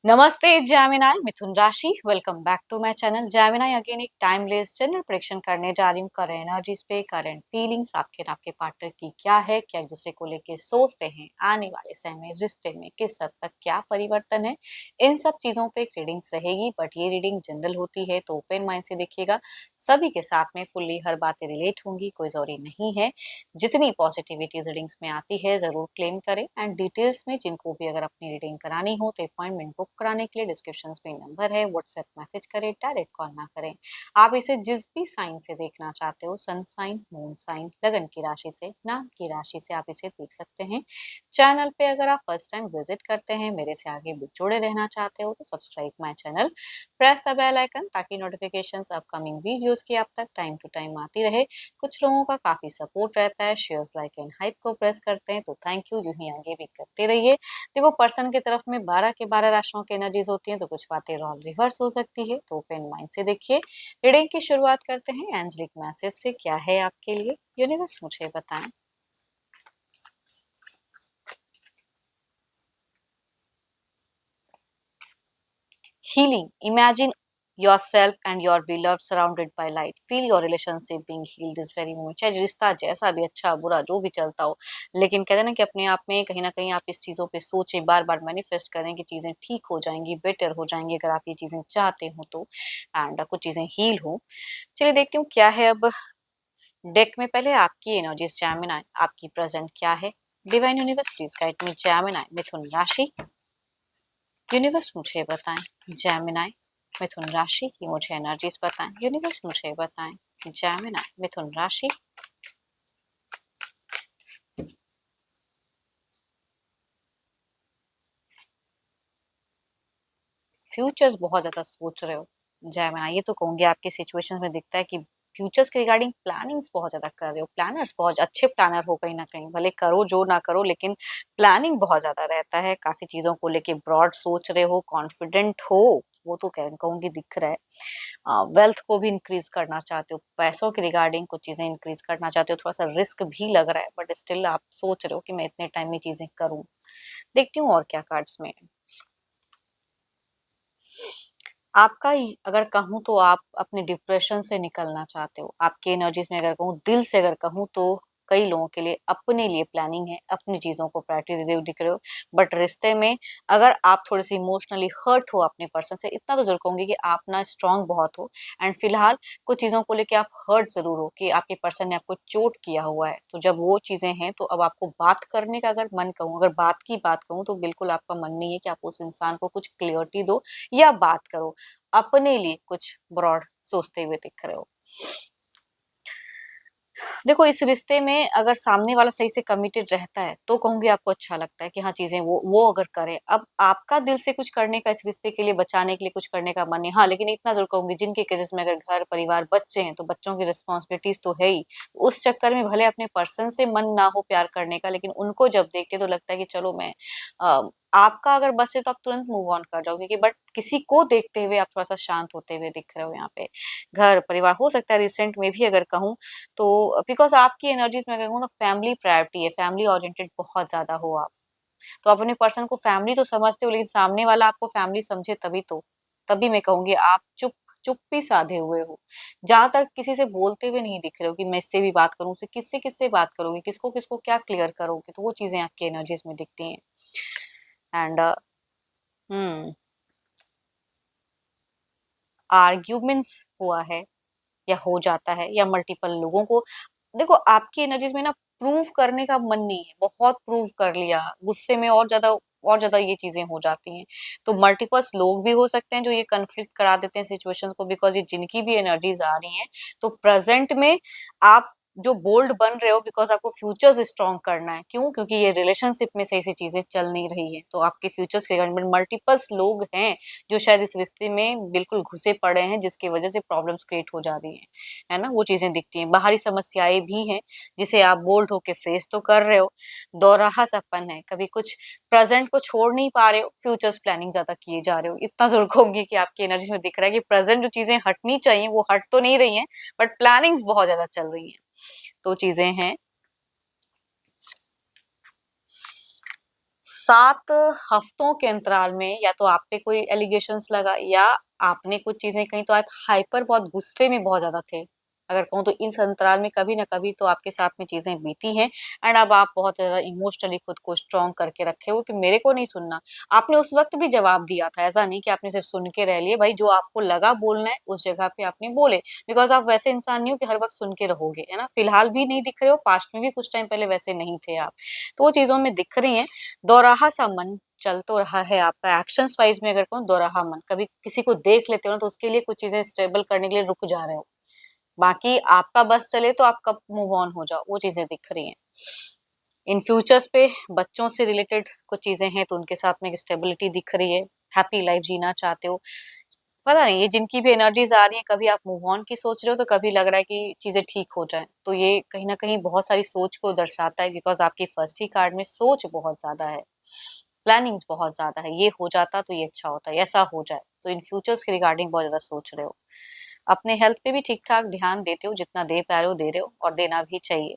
नमस्ते जैमिनाई मिथुन राशि। Welcome back to my channel Gemini. Again एक टाइमलेस जनरल प्रेडिक्शन करने जा रही हूँ। करेंट एनर्जीज पे, करंट फीलिंग्स आपके और आपके पार्टनर की क्या है, क्या एक दूसरे को लेके सोचते हैं, आने वाले समय में रिश्ते में किस हद तक क्या परिवर्तन है, इन सब चीजों पे रीडिंग्स रहेगी। बट ये रीडिंग जनरल होती है तो ओपन माइंड से देखिएगा। सभी के साथ में फुल्ली हर बातें रिलेट होंगी, कोई जरूरी नहीं है। जितनी पॉजिटिविटी रीडिंग्स में आती है जरूर क्लेम करें। एंड डिटेल्स में जिनको भी अगर अपनी रीडिंग करानी हो तो अपॉइंटमेंट बुक कराने के लिए डिस्क्रिप्शन में नंबर है, व्हाट्सएप मैसेज करें, डायरेक्ट कॉल ना करें। आप इसे जिस भी साइन से देखना चाहते हो, सन साइन, मून साइन, लगन की राशि से, नाम की राशि से, आप इसे देख सकते हैं। चैनल पे अगर आप फर्स्ट टाइम विजिट करते हैं, मेरे से आगे भी जुड़े रहना चाहते हो तो subscribe my channel, press the bell icon ताकि नोटिफिकेशंस अपकमिंग वीडियोस की आप तक टाइम टू टाइम आती रहे। कुछ लोगों का काफी सपोर्ट रहता है, शेयर्स लाइक एंड हाइप को प्रेस करते हैं, तो थैंक यू। यूं ही आगे भी करते रहिए। देखो, पर्सन की तरफ में 12 के 12 राशियों की एनर्जीज होती हैं, तो कुछ बातें रोल रिवर्स हो सकती है, तो ओपन माइंड से देखिए। रीडिंग की शुरुआत करते हैं एंजलिक मैसेज से। क्या है आपके लिए, यूनिवर्स मुझे बताएं। Healing. Imagine yourself and your beloved surrounded by light. Feel your relationship being healed this very moment. चाहे रिश्ता जैसा भी, अच्छा बुरा जो भी चलता हो, लेकिन कहते हैं ना कि अपने आप में कहीं ना कहीं आप इस चीजों पे सोचें, बार बार मैनिफेस्ट करें कि चीजें ठीक हो जाएंगी, बेटर हो जाएंगी अगर आप ये चीजें चाहते हो तो। एंड कुछ चीजें हील हो। चलिए देखती हूँ क्या है अब डेक में। पहले आपकी एनर्जीज जैमिनाई, आपकी प्रेजेंट क्या है। Divine universe please guide me Gemini मिथुन राशि। यूनिवर्स मुझे बताएं जैमिनाई मिथुन राशि की मुझे एनर्जीज बताएं। यूनिवर्स मुझे बताएं जैमिनाई मिथुन राशि। फ्यूचर्स बहुत ज्यादा सोच रहे हो जैमिनाई, ये तो कहूंगी आपकी सिचुएशन में दिखता है कि फ्यूचर्स के रिगार्डिंग प्लानिंग्स बहुत ज्यादा कर रहे हो। प्लानर्स बहुत अच्छे प्लानर हो, कहीं ना कहीं भले करो जो ना करो, लेकिन प्लानिंग बहुत ज्यादा रहता है। काफी चीजों को लेके ब्रॉड सोच रहे हो, कॉन्फिडेंट हो, वो तो कहूंगी दिख रहा है। वेल्थ को भी इंक्रीज करना चाहते हो, पैसों के रिगार्डिंग कुछ चीजें इंक्रीज करना चाहते हो। थोड़ा सा रिस्क भी लग रहा है, बट स्टिल आप सोच रहे हो कि मैं इतने टाइम में चीजें करूं। देखती हूँ और क्या कार्ड्स में। आपका अगर कहूँ तो आप अपने डिप्रेशन से निकलना चाहते हो। आपकी एनर्जीज में अगर कहूँ, दिल से अगर कहूँ तो कई लोगों के लिए अपने लिए प्लानिंग है, अपनी चीजों को प्रायोरिटी देते हुए दिख रहे हो। बट रिश्ते में अगर आप थोड़ी सी इमोशनली हर्ट हो अपने पर्सन से, इतना तो जरूर कहूंगी कि आप ना स्ट्रांग बहुत हो। एंड फिलहाल कुछ चीजों को लेके आप हर्ट जरूर हो कि आपके पर्सन ने आपको चोट किया हुआ है। तो जब वो चीजें हैं तो अब आपको बात करने का अगर मन कहूँ, अगर बात की बात कहूँ, तो बिल्कुल आपका मन नहीं है कि आप उस इंसान को कुछ क्लियरिटी दो या बात करो। अपने लिए कुछ ब्रॉड सोचते हुए दिख रहे हो। देखो, इस रिश्ते में अगर सामने वाला सही से कमिटेड रहता है तो कहूंगी आपको अच्छा लगता है कि हाँ चीजें वो अगर करे। अब आपका दिल से कुछ करने का, इस रिश्ते के लिए बचाने के लिए कुछ करने का मन है, हाँ, लेकिन इतना जरूर कहूंगी जिनके केसेस में अगर घर परिवार बच्चे हैं तो बच्चों की रिस्पॉन्सिबिलिटीज तो है ही। तो उस चक्कर में भले अपने पर्सन से मन ना हो प्यार करने का, लेकिन उनको जब देखते तो लगता है कि चलो मैं आपका अगर बस है तो आप तुरंत मूव ऑन कर जाओगे। कि बट किसी को देखते हुए आप थोड़ा सा शांत होते हुए दिख रहे हो यहाँ पे। घर परिवार हो सकता है रिसेंट में भी अगर कहूँ तो, बिकॉज आपकी एनर्जीज में कहूँ ना, फैमिली प्रायोरिटी है, फैमिली ओरिएंटेड बहुत ज्यादा हो आप। तो अपने पर्सन को फैमिली तो समझते हो, लेकिन सामने वाला आपको फैमिली समझे तभी तो, तभी मैं कहूंगी आप चुप्पी साधे हुए हो। ज्यादातर किसी से बोलते हुए नहीं दिख रहे हो कि मैं इससे भी बात करूं, उससे किससे किससे बात करोगे, किसको किसको क्या क्लियर करोगे। तो वो चीजें आपकी एनर्जीज में दिखती हैं। एंड हम्म आर्ग्यूमेंट्स हुआ है या हो जाता है, या मल्टीपल लोगों को। देखो, आपकी एनर्जीज में ना प्रूव करने का मन नहीं है, बहुत प्रूव कर लिया, गुस्से में और ज्यादा ये चीजें हो जाती हैं। तो मल्टीपल्स लोग भी हो सकते हैं जो ये कन्फ्लिक्ट करा देते हैं सिचुएशंस को, बिकॉज ये जिनकी भी एनर्जीज आ रही हैं। तो प्रेजेंट में आप जो बोल्ड बन रहे हो, बिकॉज आपको फ्यूचर्स स्ट्रॉन्ग करना है। क्यों? क्योंकि ये रिलेशनशिप में सही सी चीजें चल नहीं रही है, तो आपके फ्यूचर्स के रिगार्डिंग मल्टीपल्स लोग हैं जो शायद इस रिश्ते में बिल्कुल घुसे पड़े हैं, जिसकी वजह से प्रॉब्लम्स क्रिएट हो जा रही है ना। वो चीजें दिखती हैं, बाहरी समस्याएं भी हैं जिसे आप बोल्ड होके फेस तो कर रहे हो। दोराहा सपन है, कभी कुछ प्रेजेंट को छोड़ नहीं पा रहे हो, फ्यूचर्स प्लानिंग ज्यादा किए जा रहे हो। इतना जरूर कहूंगी कि आपकी एनर्जी में दिख रहा है कि प्रेजेंट जो चीजें हटनी चाहिए वो हट तो नहीं रही हैं, बट प्लानिंग्स बहुत ज्यादा चल रही हैं। तो चीजें हैं। 7 हफ्तों के अंतराल में या तो आप पे कोई एलिगेशंस लगा या आपने कुछ चीजें कही, तो आप हाइपर बहुत गुस्से में बहुत ज्यादा थे। अगर कहूँ तो इस अंतराल में कभी ना कभी तो आपके साथ में चीजें बीती हैं, एंड अब आप बहुत ज्यादा इमोशनली खुद को स्ट्रॉन्ग करके रखे हो कि मेरे को नहीं सुनना। आपने उस वक्त भी जवाब दिया था, ऐसा नहीं कि आपने सिर्फ सुन के रह लिए। भाई जो आपको लगा बोलना है उस जगह पे आपने बोले, बिकॉज आप वैसे इंसान नहीं हो कि हर वक्त सुन के रहोगे, है ना। फिलहाल भी नहीं दिख रहे हो, पास्ट में भी कुछ टाइम पहले वैसे नहीं थे आप। तो वो चीजों में दिख रही है। दोराहा सा मन चल तो रहा है आपका। एक्शंस वाइज में अगर कहूँ दोराहा मन, कभी किसी को देख लेते हो ना तो उसके लिए कुछ चीजें स्टेबल करने के लिए रुक जा रहे हो। बाकी आपका बस चले तो आप कब मूव ऑन हो जाओ, वो चीजें दिख रही हैं। इन फ्यूचर्स पे बच्चों से रिलेटेड कुछ चीजें हैं तो उनके साथ में एक स्टेबिलिटी दिख रही है। हैप्पी लाइफ जीना चाहते हो। पता नहीं ये जिनकी भी एनर्जीज आ रही है, कभी आप मूव ऑन की सोच रहे हो तो कभी लग रहा है कि चीजें ठीक हो जाए। तो ये कहीं ना कहीं बहुत सारी सोच को दर्शाता है, बिकॉज आपकी फर्स्ट ही कार्ड में सोच बहुत ज्यादा है, प्लानिंग्स बहुत ज्यादा है। ये हो जाता तो ये अच्छा होता है, ऐसा हो जाए। तो इन फ्यूचर्स के रिगार्डिंग बहुत ज्यादा सोच रहे हो। अपने हेल्थ पे भी ठीक ठाक ध्यान देते हो, जितना दे पा रहे हो दे रहे हो, और देना भी चाहिए।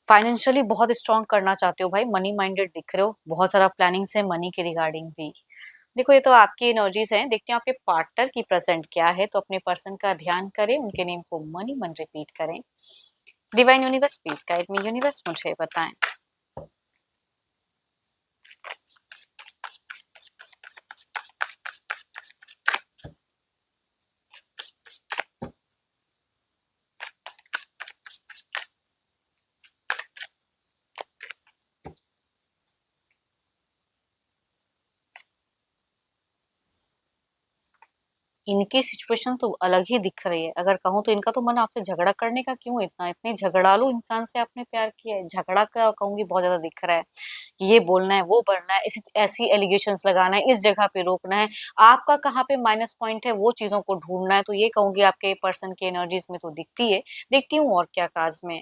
फाइनेंशियली बहुत स्ट्रॉन्ग करना चाहते हो भाई, मनी माइंडेड दिख रहे हो, बहुत सारा प्लानिंग है मनी के रिगार्डिंग भी। देखो ये तो आपकी एनर्जीज हैं, देखते हैं आपके पार्टनर की प्रेजेंट क्या है। तो अपने पर्सन का ध्यान करें, उनके नेम को मनी मन रिपीट करें। Divine universe please guide me, universe मुझे बताएं। इनकी सिचुएशन तो अलग ही दिख रही है। अगर कहूँ तो इनका तो मन आपसे झगड़ा करने का क्यों, इतना इतने झगड़ालू इंसान से आपने प्यार किया है। झगड़ा का कहूंगी बहुत ज्यादा दिख रहा है कि ये बोलना है वो बढ़ना है, ऐसी ऐसी एलिगेशंस लगाना है, इस जगह पे रोकना है। आपका कहाँ पे माइनस पॉइंट है वो चीजों को ढूंढना है। तो ये कहूंगी आपके पर्सन की एनर्जीज में तो दिखती है। देखती हूँ और क्या काज में।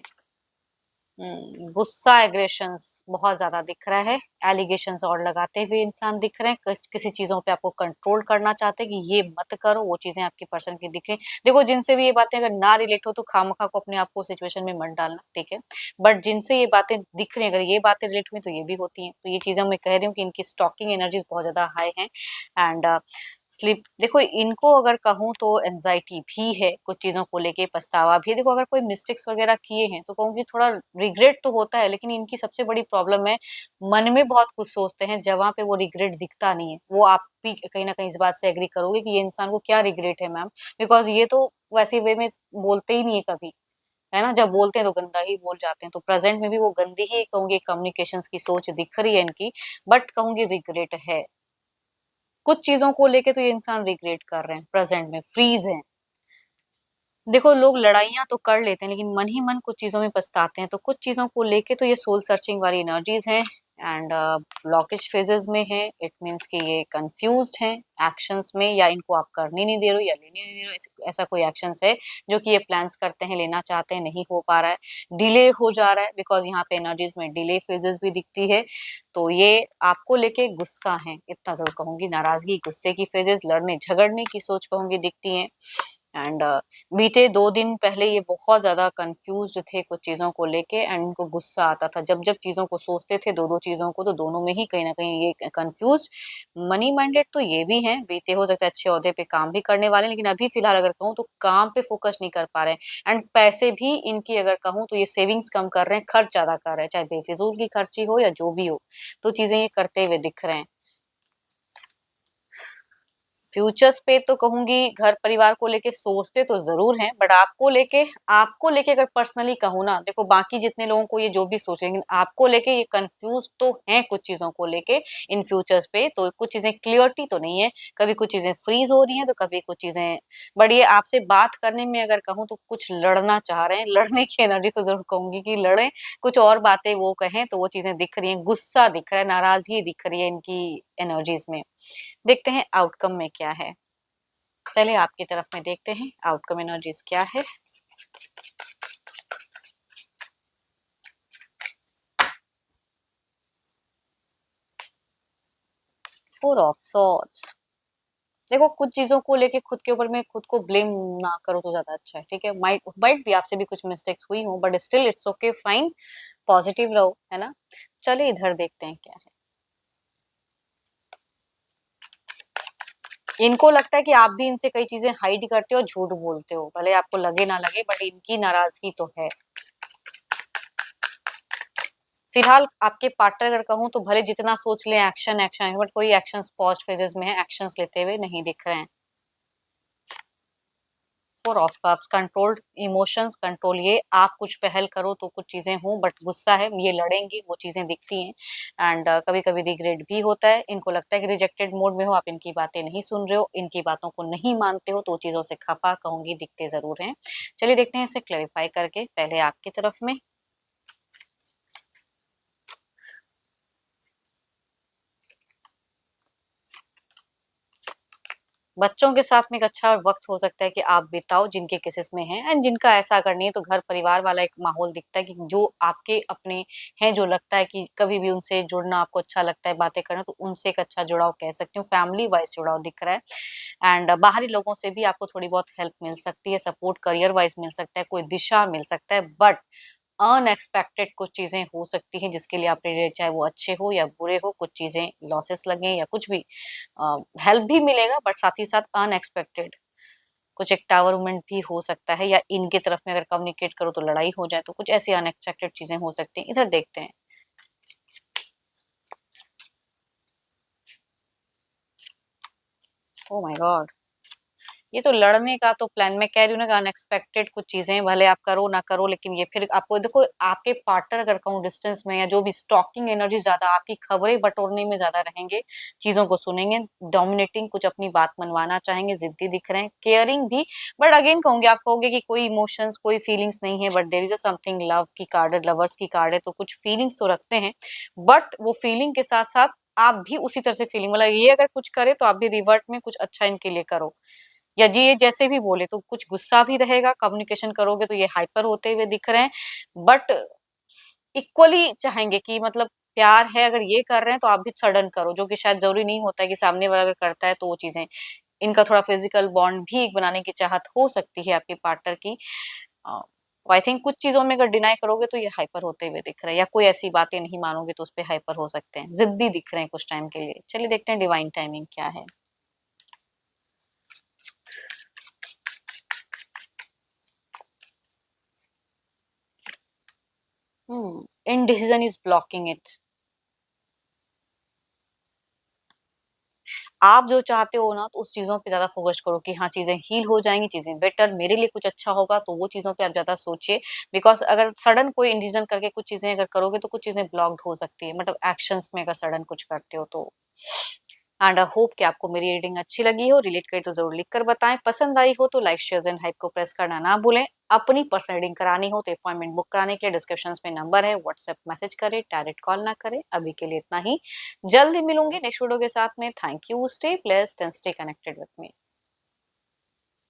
गुस्सा एग्रेशंस बहुत ज्यादा दिख रहा है। एलिगेशंस और लगाते हुए इंसान दिख रहे हैं। किसी चीजों पे आपको कंट्रोल करना चाहते हैं कि ये मत करो, वो चीजें आपकी पर्सन की दिख रही हैं। देखो जिनसे भी ये बातें अगर ना रिलेट हो तो खामखा को अपने आप को सिचुएशन में मत डालना, ठीक है। बट जिनसे ये बातें दिख रही हैं, अगर ये बातें रिलेट हुई तो ये भी होती हैं। तो ये चीजें मैं कह रही हूँ कि इनकी स्टॉकिंग एनर्जीज बहुत ज्यादा हाई है। एंड स्लीप, देखो इनको अगर कहूँ तो एंजाइटी भी है, कुछ चीजों को लेके पछतावा भी है। देखो अगर कोई मिस्टेक्स वगैरह किए हैं तो कहूँगी थोड़ा रिग्रेट तो होता है, लेकिन इनकी सबसे बड़ी प्रॉब्लम है मन में बहुत कुछ सोचते हैं जहां पे वो रिग्रेट दिखता नहीं है। वो आप भी कहीं ना कहीं इस बात से एग्री करोगे कि ये इंसान को क्या रिग्रेट है मैम, बिकॉज ये तो वैसे वे में बोलते ही नहीं है कभी, है ना। जब बोलते हैं तो गंदा ही बोल जाते हैं। तो प्रेजेंट में भी वो गंदी ही कहूंगी कम्युनिकेशंस की सोच दिख रही है इनकी। बट कहूंगी रिग्रेट है कुछ चीजों को लेके। तो ये इंसान रिग्रेट कर रहे हैं, प्रेजेंट में फ्रीज है। देखो लोग लड़ाइयाँ तो कर लेते हैं लेकिन मन ही मन कुछ चीजों में पछताते हैं। तो कुछ चीजों को लेके तो ये सोल सर्चिंग वाली एनर्जीज हैं। एंड ब्लॉकेज फेजेस में है। इट मीन्स कि ये कंफ्यूज्ड हैं एक्शंस में, या इनको आप करने नहीं दे रहे हो या लेने नहीं दे रहे हो। ऐसा कोई एक्शंस है जो कि ये प्लान्स करते हैं, लेना चाहते हैं, नहीं हो पा रहा है, डिले हो जा रहा है। बिकॉज यहाँ पे एनर्जीज में डिले फेजेस भी दिखती है। तो ये आपको लेके गुस्सा है, इतना जरूर कहूंगी। नाराजगी, गुस्से की फेजेस, लड़ने झगड़ने की सोच कहूंगी दिखती है। एंड बीते 2 दिन पहले ये बहुत ज्यादा कंफ्यूज्ड थे कुछ चीजों को लेके, एंड उनको गुस्सा आता था जब जब चीजों को सोचते थे, दो दो चीजों को। तो दोनों में ही कहीं ना कहीं ये कंफ्यूज। मनी माइंडेड तो ये भी हैं, बीते हो सकता है अच्छे ओहदे पे काम भी करने वाले हैं, लेकिन अभी फिलहाल अगर कहूँ तो काम पे फोकस नहीं कर पा रहे हैं। एंड पैसे भी इनकी अगर कहूँ तो ये सेविंग्स कम कर रहे हैं, खर्च ज्यादा कर रहे हैं, चाहे बेफिजूल की खर्ची हो या जो भी हो। तो चीजें ये करते हुए दिख रहे हैं। फ्यूचर्स पे तो कहूंगी घर परिवार को लेके सोचते तो जरूर हैं, बट आपको लेके अगर पर्सनली कहूँ ना, देखो बाकी जितने लोगों को ये जो भी सोच, लेकिन आपको लेके ये कंफ्यूज तो हैं कुछ चीजों को लेके। इन फ्यूचर्स पे तो कुछ चीजें क्लियरिटी तो नहीं है। कभी कुछ चीजें फ्रीज हो रही हैं तो कभी कुछ चीजें। बट ये आपसे बात करने में अगर कहूँ तो कुछ लड़ना चाह रहे हैं, लड़ने की एनर्जी तो जरूर कहूंगी कि लड़े। कुछ और बातें वो कहें तो वो चीजें दिख रही हैं, गुस्सा दिख रहा है, नाराजगी दिख रही है इनकी एनर्जीज में। देखते हैं आउटकम में क्या है। पहले आपकी तरफ में देखते हैं आउटकम एनर्जीज क्या है। Four of swords. देखो कुछ चीजों को लेके खुद के ऊपर में खुद को ब्लेम ना करो तो ज्यादा अच्छा है, ठीक है। माइट माइट भी आपसे भी कुछ मिस्टेक्स हुई हो, but still it's okay, fine. Positive रहो, है ना। चलिए इधर देखते हैं क्या है। इनको लगता है कि आप भी इनसे कई चीजें हाइड करते हो, झूठ बोलते हो, भले आपको लगे ना लगे, बट इनकी नाराजगी तो है। फिलहाल आपके पार्टनर अगर कहूँ तो भले जितना सोच ले एक्शन एक्शन, बट कोई एक्शंस पॉज फेजेस में है, एक्शंस लेते हुए नहीं दिख रहे हैं। Four of cups, controlled emotions, control, ये आप कुछ पहल करो तो कुछ चीजें हों, बट गुस्सा है, ये लड़ेंगे, वो चीजें दिखती हैं। एंड कभी कभी रिग्रेट भी होता है, इनको लगता है कि रिजेक्टेड मोड में हो, आप इनकी बातें नहीं सुन रहे हो, इनकी बातों को नहीं मानते हो, तो चीजों से खफा कहूंगी, दिखते जरूर हैं। चलिए देखते हैं इसे क्लेरिफाई करके, पहले आपकी तरफ में। बच्चों के साथ में एक अच्छा वक्त हो सकता है कि आप बिताओ, जिनके केसेस में हैं, एंड जिनका ऐसा अगर नहीं है तो घर परिवार वाला एक माहौल दिखता है कि जो आपके अपने हैं, जो लगता है कि कभी भी उनसे जुड़ना आपको अच्छा लगता है, बातें करना, तो उनसे एक अच्छा जुड़ाव कह सकती हूँ, फैमिली वाइज जुड़ाव दिख रहा है। एंड बाहरी लोगों से भी आपको थोड़ी बहुत हेल्प मिल सकती है, सपोर्ट करियर वाइज मिल सकता है, कोई दिशा मिल सकता है, बट अनएक्सपेक्टेड कुछ चीजें हो सकती हैं जिसके लिए आप रेडी, चाहे वो अच्छे हो या बुरे हो, कुछ चीजें लॉसेस लगे या कुछ भी, हेल्प भी मिलेगा, बट साथ ही साथ अनएक्सपेक्टेड कुछ एक टावर मूवमेंट भी हो सकता है, या इनके तरफ में अगर कम्युनिकेट करो तो लड़ाई हो जाए, तो कुछ ऐसी अनएक्सपेक्टेड चीजें हो सकती हैं। इधर देखते हैं। ओ माय गॉड, ये तो लड़ने का तो प्लान, मैं कह रही हूँ ना, अनएक्सपेक्टेड कुछ चीजें भले आप करो ना करो, लेकिन ये फिर आपको देखो, आपके पार्टनर अगर कहूँ डिस्टेंस में, या जो भी स्टॉकिंग एनर्जी ज्यादा, आपकी खबरें बटोरने में ज्यादा रहेंगे, चीजों को सुनेंगे, डोमिनेटिंग, कुछ अपनी बात मनवाना चाहेंगे, जिद्दी दिख रहे हैं, केयरिंग भी, बट अगेन कहूंगी, आप कहोगे कि कोई इमोशंस कोई फीलिंग्स नहीं है, but there is a something, love की कार्ड है, लवर्स की कार्ड है, तो कुछ फीलिंग्स तो रखते हैं, बट वो फीलिंग के साथ साथ आप भी उसी तरह से फीलिंग, मतलब ये अगर कुछ करे तो आप भी रिवर्ट में कुछ अच्छा इनके लिए करो, या जी ये जैसे भी बोले, तो कुछ गुस्सा भी रहेगा, कम्युनिकेशन करोगे तो ये हाइपर होते हुए दिख रहे हैं, बट इक्वली चाहेंगे कि मतलब प्यार है, अगर ये कर रहे हैं तो आप भी सडन करो, जो कि शायद जरूरी नहीं होता है कि सामने वाला अगर करता है तो वो चीजें, इनका थोड़ा फिजिकल बॉन्ड भी एक बनाने की चाहत हो सकती है आपके पार्टनर की। आई थिंक कुछ चीजों में अगर डिनाई करोगे तो ये हाइपर होते हुए दिख रहे हैं, या कोई ऐसी बातें नहीं मानोगे तो उस पर हाइपर हो सकते हैं, जिद्दी दिख रहे हैं कुछ टाइम के लिए। चलिए देखते हैं डिवाइन टाइमिंग क्या है। Indecision is blocking it. आप जो चाहते हो ना, तो उस चीजों पे ज्यादा फोकस करो कि हाँ चीजें हील हो जाएंगी, चीजें बेटर, मेरे लिए कुछ अच्छा होगा, तो वो चीजों पे आप ज्यादा सोचिए, बिकॉज अगर सडन कोई इंडिसीजन करके कुछ चीजें अगर करोगे तो कुछ चीजें ब्लॉक्ड हो सकती है, मतलब एक्शंस में अगर सडन कुछ करते हो तो। एंड आई होप कि आपको मेरी रीडिंग अच्छी लगी हो, रिलेट करी तो जरूर लिख कर बताएं, पसंद आई हो तो लाइक शेयर एंड हाइप को प्रेस करना ना भूलें। अपनी पर्सनल रीडिंग करानी हो तो अपॉइंटमेंट बुक कराने के लिए डिस्क्रिप्शन में नंबर है, व्हाट्सएप मैसेज करें, डायरेक्ट कॉल ना करें। अभी के लिए इतना ही, जल्दी मिलूंगी नेक्स्ट वीडियो के साथ में। Thank you, stay blessed and stay connected with me.